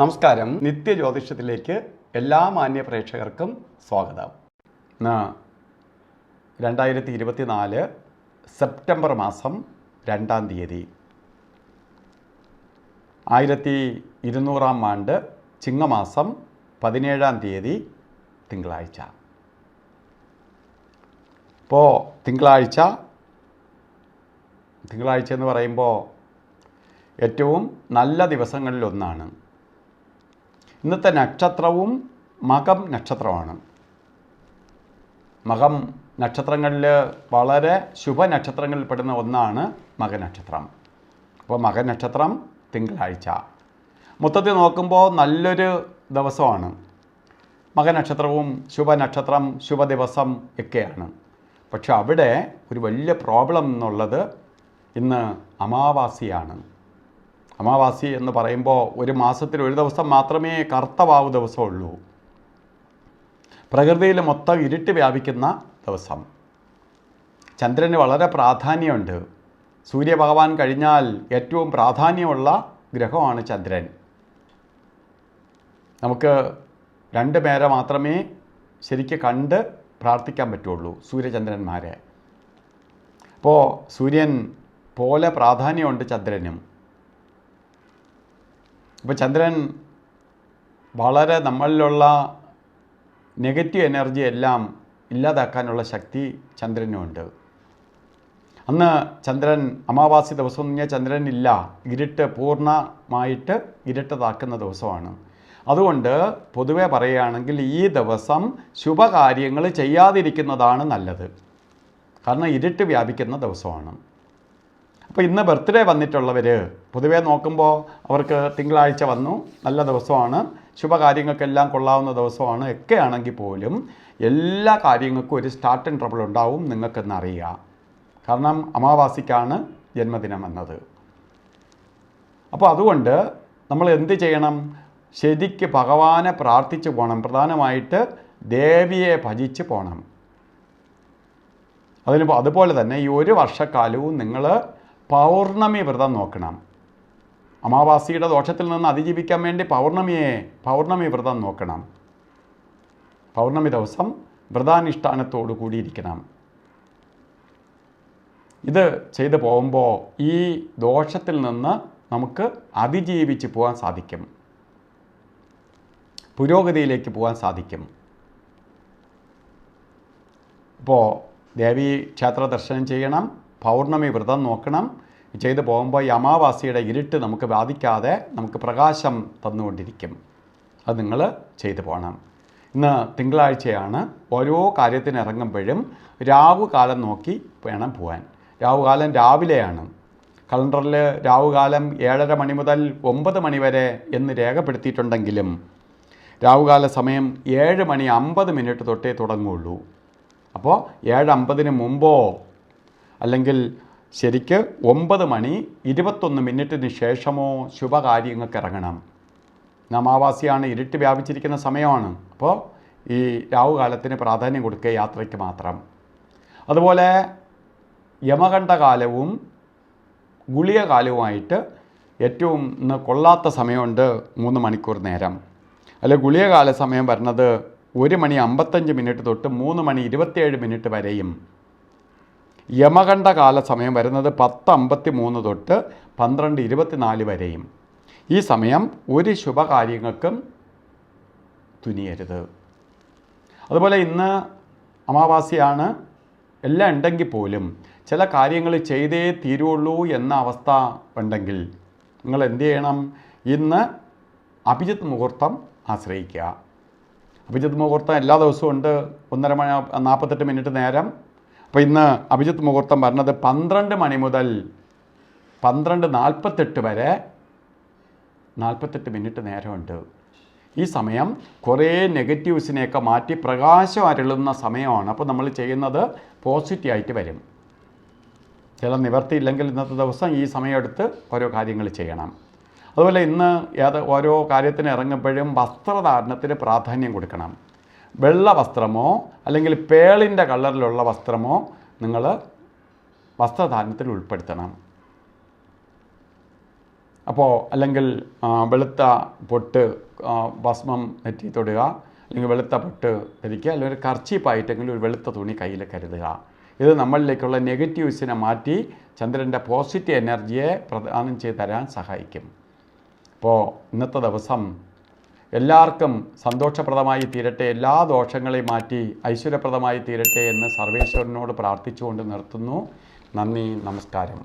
നമസ്കാരം. നിത്യജ്യോതിഷത്തിലേക്ക് എല്ലാ മാന്യ പ്രേക്ഷകർക്കും സ്വാഗതം. 2024 സെപ്റ്റംബർ മാസം 2-ാം തീയതി 1200-ാം ആണ്ട് ചിങ്ങമാസം 17-ാം തീയതി തിങ്കളാഴ്ച. ഇപ്പോൾ തിങ്കളാഴ്ച എന്ന് പറയുമ്പോൾ ഏറ്റവും നല്ല ദിവസങ്ങളിലൊന്നാണ്. ഇന്നത്തെ നക്ഷത്രവും മകം നക്ഷത്രമാണ്. മകം നക്ഷത്രങ്ങളിൽ വളരെ ശുഭനക്ഷത്രങ്ങളിൽപ്പെടുന്ന ഒന്നാണ് മകനക്ഷത്രം. അപ്പോൾ മകനക്ഷത്രം തിങ്കളാഴ്ച മൊത്തത്തിൽ നോക്കുമ്പോൾ നല്ലൊരു ദിവസമാണ്. മകനക്ഷത്രവും ശുഭനക്ഷത്രം ശുഭദിവസം ഒക്കെയാണ്. പക്ഷെ അവിടെ ഒരു വലിയ പ്രോബ്ലം എന്നുള്ളത് ഇന്ന് അമാവാസിയാണ്. അമാവാസി എന്ന് പറയുമ്പോൾ ഒരു മാസത്തിൽ ഒരു ദിവസം മാത്രമേ കർത്തവാവ് ദിവസമുള്ളൂ. പ്രകൃതിയിൽ മൊത്തം ഇരുട്ട് വ്യാപിക്കുന്ന ദിവസം. ചന്ദ്രന് വളരെ പ്രാധാന്യമുണ്ട്. സൂര്യഭഗവാൻ കഴിഞ്ഞാൽ ഏറ്റവും പ്രാധാന്യമുള്ള ഗ്രഹമാണ് ചന്ദ്രൻ. നമുക്ക് 2 പേരെ മാത്രമേ ശരിക്ക് കണ്ട് പ്രാർത്ഥിക്കാൻ പറ്റുള്ളൂ, സൂര്യചന്ദ്രന്മാരെ. അപ്പോൾ സൂര്യൻ പോലെ പ്രാധാന്യമുണ്ട് ചന്ദ്രനും. ഇപ്പോൾ ചന്ദ്രൻ വളരെ നമ്മളിലുള്ള നെഗറ്റീവ് എനർജി എല്ലാം ഇല്ലാതാക്കാനുള്ള ശക്തി ചന്ദ്രനുമുണ്ട്. അന്ന് ചന്ദ്രൻ അമാവാസി ദിവസം എന്ന് പറഞ്ഞാൽ ചന്ദ്രൻ ഇല്ല, ഇരുട്ട് പൂർണ്ണമായിട്ട് ഇരുട്ടതാക്കുന്ന ദിവസമാണ്. അതുകൊണ്ട് പൊതുവെ പറയുകയാണെങ്കിൽ ഈ ദിവസം ശുഭകാര്യങ്ങൾ ചെയ്യാതിരിക്കുന്നതാണ് നല്ലത്. കാരണം ഇരുട്ട് വ്യാപിക്കുന്ന ദിവസമാണ്. അപ്പോൾ ഇന്ന് ബർത്ത്ഡേ വന്നിട്ടുള്ളവർ പൊതുവേ നോക്കുമ്പോൾ അവർക്ക് തിങ്കളാഴ്ച വന്നു, നല്ല ദിവസമാണ്, ശുഭകാര്യങ്ങൾക്കെല്ലാം കൊള്ളാവുന്ന ദിവസമാണ്. ഒക്കെ ആണെങ്കിൽ പോലും എല്ലാ കാര്യങ്ങൾക്കും ഒരു സ്റ്റാർട്ട് ആൻഡ് ട്രബിൾ ഉണ്ടാവും, നിങ്ങൾക്കെന്ന് അറിയുക. കാരണം അമാവാസിക്കാണ് ജന്മദിനം വന്നത്. അപ്പോൾ അതുകൊണ്ട് നമ്മൾ എന്ത് ചെയ്യണം? ശരിക്ക് ഭഗവാനെ പ്രാർത്ഥിച്ച് പോകണം. പ്രധാനമായിട്ട് ദേവിയെ ഭജിച്ച് പോകണം. അതുപോലെ തന്നെ ഈ ഒരു വർഷക്കാലവും നിങ്ങൾ പൗർണമി വ്രതം നോക്കണം. അമാവാസിയുടെ ദോഷത്തിൽ നിന്ന് അതിജീവിക്കാൻ വേണ്ടി പൗർണമി വ്രതം നോക്കണം. പൗർണമി ദിവസം വ്രതാനുഷ്ഠാനത്തോടു കൂടിയിരിക്കണം. ഇത് ചെയ്തു പോകുമ്പോൾ ഈ ദോഷത്തിൽ നിന്ന് നമുക്ക് അതിജീവിച്ച് പോകാൻ സാധിക്കും, പുരോഗതിയിലേക്ക് പോകാൻ സാധിക്കും. ഇപ്പോൾ ദേവീ ക്ഷേത്ര ദർശനം ചെയ്യണം, പൗർണമി വ്രതം നോക്കണം. ചെയ്തു പോകുമ്പോൾ ഈ അമാവാസിയുടെ ഇരുട്ട് നമുക്ക് ബാധിക്കാതെ നമുക്ക് പ്രകാശം തന്നുകൊണ്ടിരിക്കും. അത് നിങ്ങൾ ചെയ്തു പോകണം. ഇന്ന് തിങ്കളാഴ്ചയാണ്. ഓരോ കാര്യത്തിന് ഇറങ്ങുമ്പോഴും രാവുകാലം നോക്കി വേണം പോകാൻ. രാവുകാലം രാവിലെയാണ്. കലണ്ടറിൽ രാവുകാലം 7:30 മണി മുതൽ 9 മണി വരെ എന്ന് രേഖപ്പെടുത്തിയിട്ടുണ്ടെങ്കിലും രാവുകാല സമയം 7:50 തൊട്ടേ തുടങ്ങുകയുള്ളൂ. അപ്പോൾ 7:50 മുമ്പോ അല്ലെങ്കിൽ ശരിക്ക് 9:21 ശേഷമോ ശുഭകാര്യങ്ങൾക്ക് ഇറങ്ങണം. അമാവാസിയാണ്, ഇരുട്ട് വ്യാപിച്ചിരിക്കുന്ന സമയമാണ്. അപ്പോൾ ഈ രാവുകാലത്തിന് പ്രാധാന്യം കൊടുക്കുക, യാത്രയ്ക്ക് മാത്രം. അതുപോലെ യമകണ്ഠകാലവും ഗുളികകാലവുമായിട്ട് ഏറ്റവും ഇന്ന് കൊള്ളാത്ത സമയമുണ്ട് 3 മണിക്കൂർ നേരം. അല്ല, ഗുളികകാല സമയം വരുന്നത് 1:55 തൊട്ട് 3:27 വരെയും യമകണ്ഠകാല സമയം വരുന്നത് 10:53 തൊട്ട് 12:24 വരെയും. ഈ സമയം ഒരു ശുഭകാര്യങ്ങൾക്കും തുനിയരുത്. അതുപോലെ ഇന്ന് അമാവാസിയാണ്. എല്ലാം ഉണ്ടെങ്കിൽ പോലും ചില കാര്യങ്ങൾ ചെയ്തേ തീരുള്ളൂ എന്ന അവസ്ഥ ഉണ്ടെങ്കിൽ നിങ്ങൾ എന്ത് ചെയ്യണം? ഇന്ന് അഭിജിത്ത് മുഹൂർത്തം ആശ്രയിക്കുക. അഭിജിത്ത് മുഹൂർത്തം എല്ലാ ദിവസവും ഉണ്ട്, 1:48 നേരം. അപ്പോൾ ഇന്ന് അഭിജിത്ത് മുഹൂർത്തം പറഞ്ഞത് 12 മണി മുതൽ 12:48 വരെ 48 നേരമുണ്ട്. ഈ സമയം കുറേ നെഗറ്റീവ്സിനെയൊക്കെ മാറ്റി പ്രകാശം അരുളുന്ന സമയമാണ്. അപ്പോൾ നമ്മൾ ചെയ്യുന്നത് പോസിറ്റീവായിട്ട് വരും. ചില നിവർത്തിയില്ലെങ്കിൽ ഇന്നത്തെ ദിവസം ഈ സമയമെടുത്ത് ഓരോ കാര്യങ്ങൾ ചെയ്യണം. അതുപോലെ ഇന്ന് ഓരോ കാര്യത്തിന് ഇറങ്ങുമ്പോഴും വസ്ത്രധാരണത്തിന് പ്രാധാന്യം കൊടുക്കണം. വെള്ള വസ്ത്രമോ അല്ലെങ്കിൽ പേളിൻ്റെ കളറിലുള്ള വസ്ത്രമോ നിങ്ങൾ വസ്ത്രധാരണത്തിൽ ഉൾപ്പെടുത്തണം. അപ്പോൾ അല്ലെങ്കിൽ വെളുത്ത പൊട്ട് ഭസ്മം നെറ്റി തൊടുക, അല്ലെങ്കിൽ വെളുത്ത പൊട്ട് ധരിക്കുക, അല്ലെങ്കിൽ ഒരു കർച്ചീപ്പായിട്ടെങ്കിലും ഒരു വെളുത്ത തുണി കയ്യിൽ കരുതുക. ഇത് നമ്മളിലേക്കുള്ള നെഗറ്റീവ്സിനെ മാറ്റി ചന്ദ്രൻ്റെ പോസിറ്റീവ് എനർജിയെ പ്രദാനം ചെയ്ത് തരാൻ സഹായിക്കും. അപ്പോൾ ഇന്നത്തെ ദിവസം എല്ലാവർക്കും സന്തോഷപ്രദമായി തീരട്ടെ, എല്ലാ ദോഷങ്ങളെയും മാറ്റി ഐശ്വര്യപ്രദമായി തീരട്ടെ എന്ന് സർവേശ്വരനോട് പ്രാർത്ഥിച്ചുകൊണ്ട് നിർത്തുന്നു. നന്ദി, നമസ്കാരം.